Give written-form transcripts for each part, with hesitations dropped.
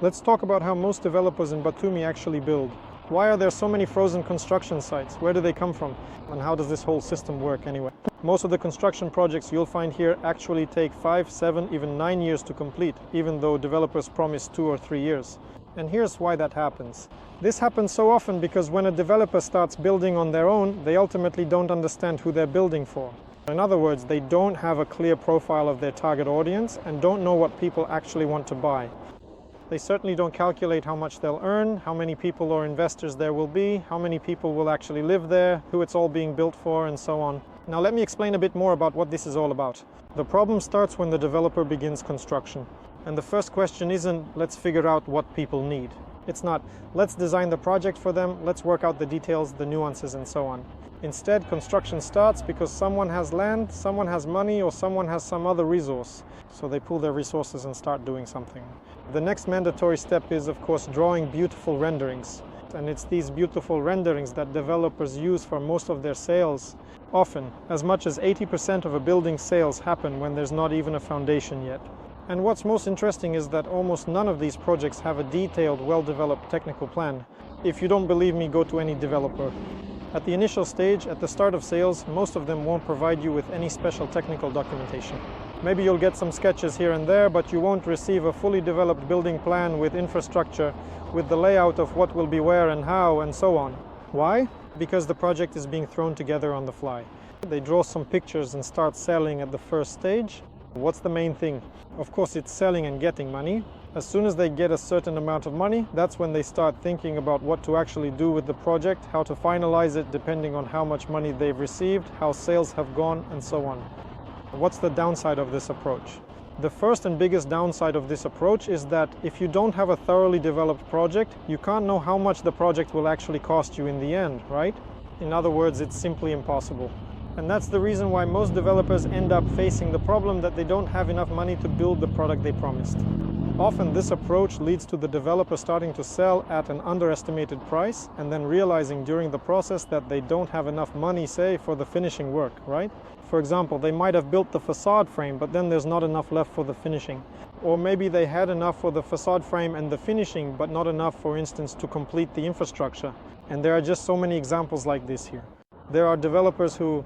Let's talk about how most developers in Batumi actually build. Why are there so many frozen construction sites? Where do they come from? And how does this whole system work anyway? Most of the construction projects you'll find here actually take 5, 7, even 9 years to complete, even though developers promise 2 or 3 years. And here's why that happens. This happens so often because when a developer starts building on their own, they ultimately don't understand who they're building for. In other words, they don't have a clear profile of their target audience and don't know what people actually want to buy. They certainly don't calculate how much they'll earn, how many people or investors there will be, how many people will actually live there, who it's all being built for, and so on. Now let me explain a bit more about what this is all about. The problem starts when the developer begins construction. And the first question isn't, let's figure out what people need. It's not, let's design the project for them, let's work out the details, the nuances, and so on. Instead, construction starts because someone has land, someone has money, or someone has some other resource. So they pool their resources and start doing something. The next mandatory step is, of course, drawing beautiful renderings. And it's these beautiful renderings that developers use for most of their sales. Often, as much as 80% of a building's sales happen when there's not even a foundation yet. And what's most interesting is that almost none of these projects have a detailed, well-developed technical plan. If you don't believe me, go to any developer. At the initial stage, at the start of sales, most of them won't provide you with any special technical documentation. Maybe you'll get some sketches here and there, but you won't receive a fully developed building plan with infrastructure, with the layout of what will be where and how, and so on. Why? Because the project is being thrown together on the fly. They draw some pictures and start selling at the first stage. What's the main thing? Of course, it's selling and getting money. As soon as they get a certain amount of money, that's when they start thinking about what to actually do with the project, how to finalize it depending on how much money they've received, how sales have gone, and so on. What's the downside of this approach? The first and biggest downside of this approach is that if you don't have a thoroughly developed project, you can't know how much the project will actually cost you in the end, right? In other words, it's simply impossible. And that's the reason why most developers end up facing the problem that they don't have enough money to build the product they promised. Often this approach leads to the developer starting to sell at an underestimated price and then realizing during the process that they don't have enough money, say, for the finishing work, right? For example, they might have built the facade frame, but then there's not enough left for the finishing. Or maybe they had enough for the facade frame and the finishing, but not enough, for instance, to complete the infrastructure. And there are just so many examples like this here. There are developers who,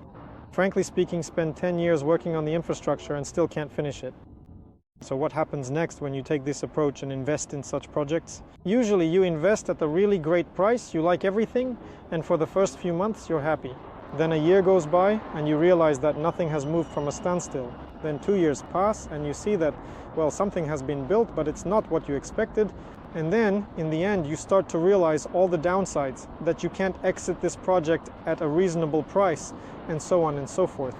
frankly speaking, spend 10 years working on the infrastructure and still can't finish it. So what happens next when you take this approach and invest in such projects? Usually you invest at a really great price, you like everything, and for the first few months you're happy. Then a year goes by and you realize that nothing has moved from a standstill. Then 2 years pass and you see that, well, something has been built, but it's not what you expected. And then, in the end, you start to realize all the downsides, that you can't exit this project at a reasonable price, and so on and so forth.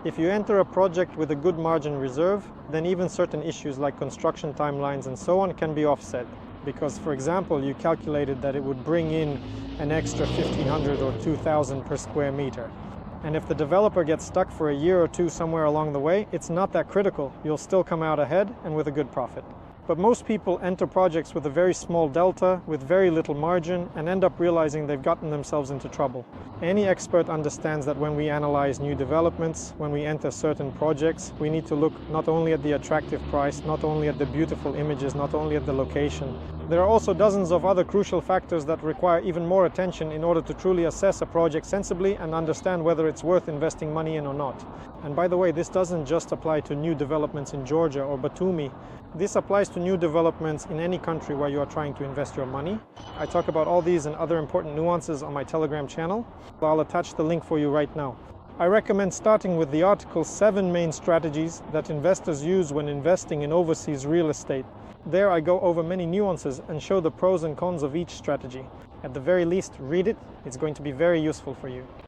If you enter a project with a good margin reserve, then even certain issues like construction timelines and so on can be offset. Because, for example, you calculated that it would bring in an extra 1,500 or 2,000 per square meter. And if the developer gets stuck for a year or two somewhere along the way, it's not that critical. You'll still come out ahead and with a good profit. But most people enter projects with a very small delta, with very little margin, and end up realizing they've gotten themselves into trouble. Any expert understands that when we analyze new developments, when we enter certain projects, we need to look not only at the attractive price, not only at the beautiful images, not only at the location. There are also dozens of other crucial factors that require even more attention in order to truly assess a project sensibly and understand whether it's worth investing money in or not. And by the way, this doesn't just apply to new developments in Georgia or Batumi. This applies to new developments in any country where you are trying to invest your money. I talk about all these and other important nuances on my Telegram channel. I'll attach the link for you right now. I recommend starting with the article's 7 main strategies that investors use when investing in overseas real estate. There I go over many nuances and show the pros and cons of each strategy. At the very least, read it. It's going to be very useful for you.